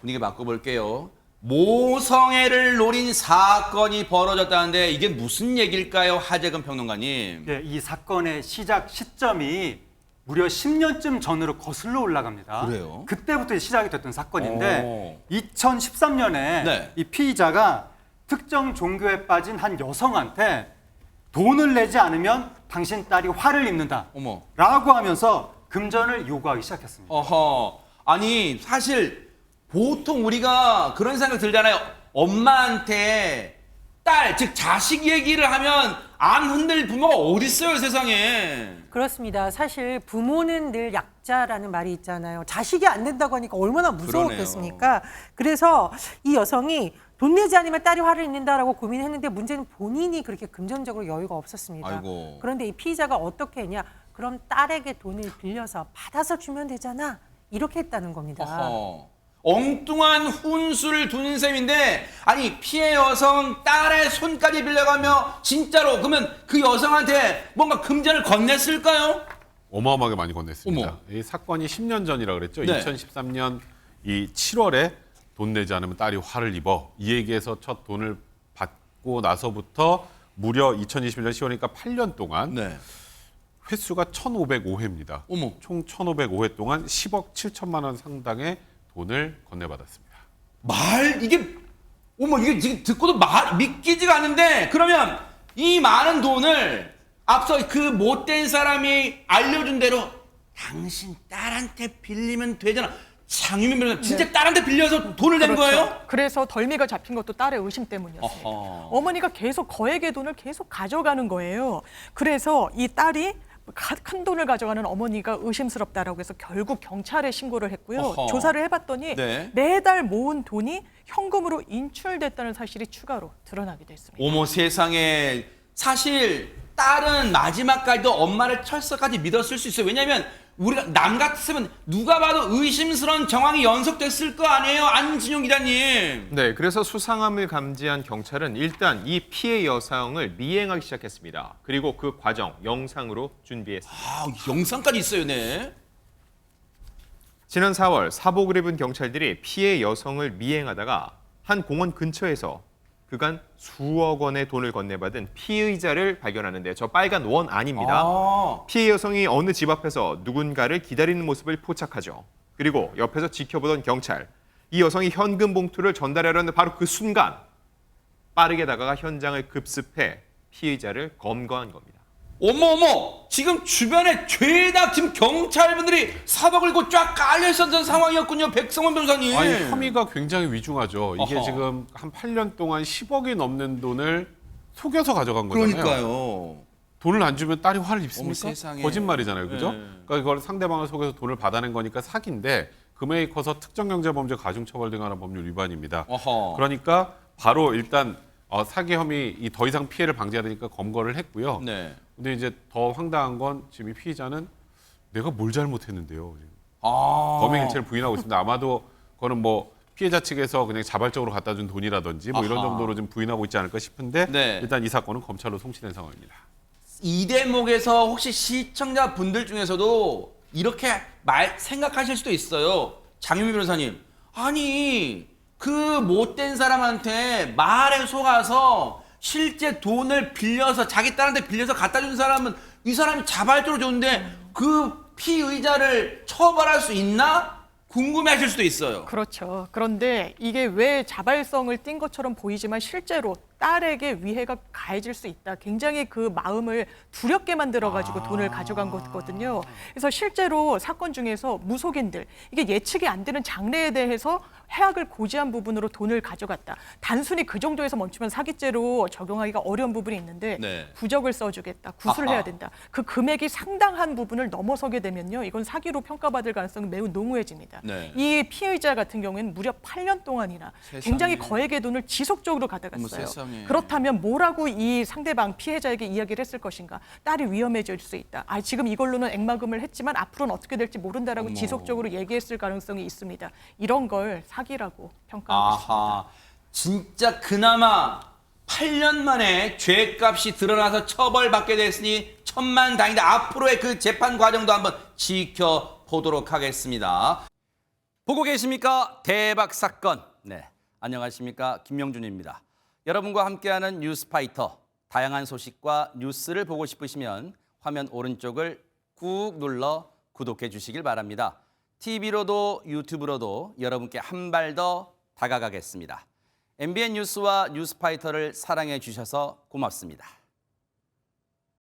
분위기 바꿔볼게요. 모성애를 노린 사건이 벌어졌다는데 이게 무슨 얘기일까요, 하재근 평론가님? 예, 이 사건의 시작 시점이 무려 10년쯤 전으로 거슬러 올라갑니다. 그래요? 그때부터 시작이 됐던 사건인데 오. 2013년에 네. 이 피의자가 특정 종교에 빠진 한 여성한테 돈을 내지 않으면 당신 딸이 화를 입는다 어머. 라고 하면서 금전을 요구하기 시작했습니다. 어허. 아니, 사실 보통 우리가 그런 생각 들잖아요. 엄마한테 딸, 즉 자식 얘기를 하면 안 흔들 부모가 어디 있어요, 세상에. 그렇습니다. 사실 부모는 늘 약자라는 말이 있잖아요. 자식이 안 된다고 하니까 얼마나 무서웠겠습니까? 그래서 이 여성이 돈 내지 않으면 딸이 화를 입는다라고 고민했는데 문제는 본인이 그렇게 금전적으로 여유가 없었습니다. 아이고. 그런데 이 피의자가 어떻게 했냐? 그럼 딸에게 돈을 빌려서 받아서 주면 되잖아. 이렇게 했다는 겁니다. 어허. 엉뚱한 훈수를 두는 셈인데, 아니 피해 여성 딸의 손까지 빌려가며 진짜로 그러면 그 여성한테 뭔가 금전을 건넸을까요? 어마어마하게 많이 건넸습니다. 어머. 이 사건이 10년 전이라 그랬죠. 네. 2013년 이 7월에 돈 내지 않으면 딸이 화를 입어. 이 얘기에서 첫 돈을 받고 나서부터 무려 2021년 10월이니까 8년 동안 네. 횟수가 1,505회입니다. 어머. 총 1,505회 동안 10억 7천만 원 상당의 돈을 건네받았습니다. 이게 지금 듣고도 믿기지가 않는데, 그러면 이 많은 돈을 앞서 그 못된 사람이 알려준 대로 당신 딸한테 빌리면 되잖아. 장유민 변호사 진짜 딸한테 빌려서 돈을 낸 거예요? 그래서 덜미가 잡힌 것도 딸의 의심 때문이었습니다. 어허. 어머니가 계속 거액의 돈을 계속 가져가는 거예요. 그래서 이 딸이 큰 돈을 가져가는 어머니가 의심스럽다라고 해서 결국 경찰에 신고를 했고요. 어허. 조사를 해봤더니 네. 매달 모은 돈이 현금으로 인출됐다는 사실이 추가로 드러나게 됐습니다. 어머 세상에. 사실 딸은 마지막까지도 엄마를 철석까지 믿었을 수 있어요. 왜냐하면 우리가 남 같으면 누가 봐도 의심스러운 정황이 연속됐을 거 아니에요, 안진용 기자님. 네, 그래서 수상함을 감지한 경찰은 일단 이 피해 여성을 미행하기 시작했습니다. 그리고 그 과정 영상으로 준비했습니다. 아, 영상까지 있어요, 네. 지난 4월 사복을 입은 경찰들이 피해 여성을 미행하다가 한 공원 근처에서 그간 수억 원의 돈을 건네받은 피의자를 발견하는데 저 빨간 원 아닙니다. 아. 피해 여성이 어느 집 앞에서 누군가를 기다리는 모습을 포착하죠. 그리고 옆에서 지켜보던 경찰, 이 여성이 현금 봉투를 전달하려는 바로 그 순간 빠르게 다가가 현장을 급습해 피의자를 검거한 겁니다. 어머, 지금 주변에 죄다 지금 경찰분들이 사복을 입고 쫙 깔려 있었던 상황이었군요, 백성원 변호사님. 아니, 혐의가 굉장히 위중하죠. 이게 어허. 지금 한 8년 동안 10억이 넘는 돈을 속여서 가져간 거잖아요. 그러니까요. 돈을 안 주면 딸이 화를 입습니까? 어머, 세상에. 거짓말이잖아요. 그죠? 네. 그러니까 그걸 상대방을 속여서 돈을 받아낸 거니까 사기인데 금액이 커서 특정경제범죄 가중처벌 등 하는 법률 위반입니다. 어허. 그러니까 바로 일단 사기 혐의 더 이상 피해를 방지해야 되니까 검거를 했고요. 네. 근데 이제 더 황당한 건 지금 이 피의자는 내가 뭘 잘못했는데요. 지금. 아. 범행 일체를 부인하고 있습니다. 아마도 그거는 뭐 피해자 측에서 그냥 자발적으로 갖다 준 돈이라든지 뭐 이런 아하. 정도로 좀 부인하고 있지 않을까 싶은데 네. 일단 이 사건은 검찰로 송치된 상황입니다. 이 대목에서 혹시 시청자분들 중에서도 이렇게 생각하실 수도 있어요. 장유미 변호사님. 아니, 그 못된 사람한테 말에 속아서 실제 돈을 빌려서 자기 딸한테 빌려서 갖다 준 사람은 이 사람이 자발적으로 줬는데 그 피의자를 처벌할 수 있나? 궁금해하실 수도 있어요. 그렇죠. 그런데 이게 왜 자발성을 띈 것처럼 보이지만 실제로 딸에게 위해가 가해질 수 있다. 굉장히 그 마음을 두렵게 만들어가지고 돈을 가져간 거거든요. 그래서 실제로 사건 중에서 무속인들, 이게 예측이 안 되는 장래에 대해서 해악을 고지한 부분으로 돈을 가져갔다. 단순히 그 정도에서 멈추면 사기죄로 적용하기가 어려운 부분이 있는데 네. 부적을 써주겠다, 구술을 해야 된다. 그 금액이 상당한 부분을 넘어서게 되면요, 이건 사기로 평가받을 가능성이 매우 농후해집니다. 네. 이 피의자 같은 경우에는 무려 8년 동안이나 세상에. 굉장히 거액의 돈을 지속적으로 가져갔어요. 어머, 세상에. 그렇다면 뭐라고 이 상대방 피해자에게 이야기를 했을 것인가? 딸이 위험해질 수 있다. 지금 이걸로는 액막음을 했지만 앞으로는 어떻게 될지 모른다라고 어머. 지속적으로 얘기했을 가능성이 있습니다. 이런 걸 사기라고 평가하고 있습니다. 아하. 진짜 그나마 8년 만에 죄값이 드러나서 처벌받게 됐으니 천만다행이다. 앞으로의 그 재판 과정도 한번 지켜보도록 하겠습니다. 보고 계십니까? 대박 사건. 네, 안녕하십니까? 김명준입니다. 여러분과 함께하는 뉴스파이터. 다양한 소식과 뉴스를 보고 싶으시면 화면 오른쪽을 꾹 눌러 구독해 주시길 바랍니다. TV로도 유튜브로도 여러분께 한 발 더 다가가겠습니다. MBN 뉴스와 뉴스파이터를 사랑해 주셔서 고맙습니다.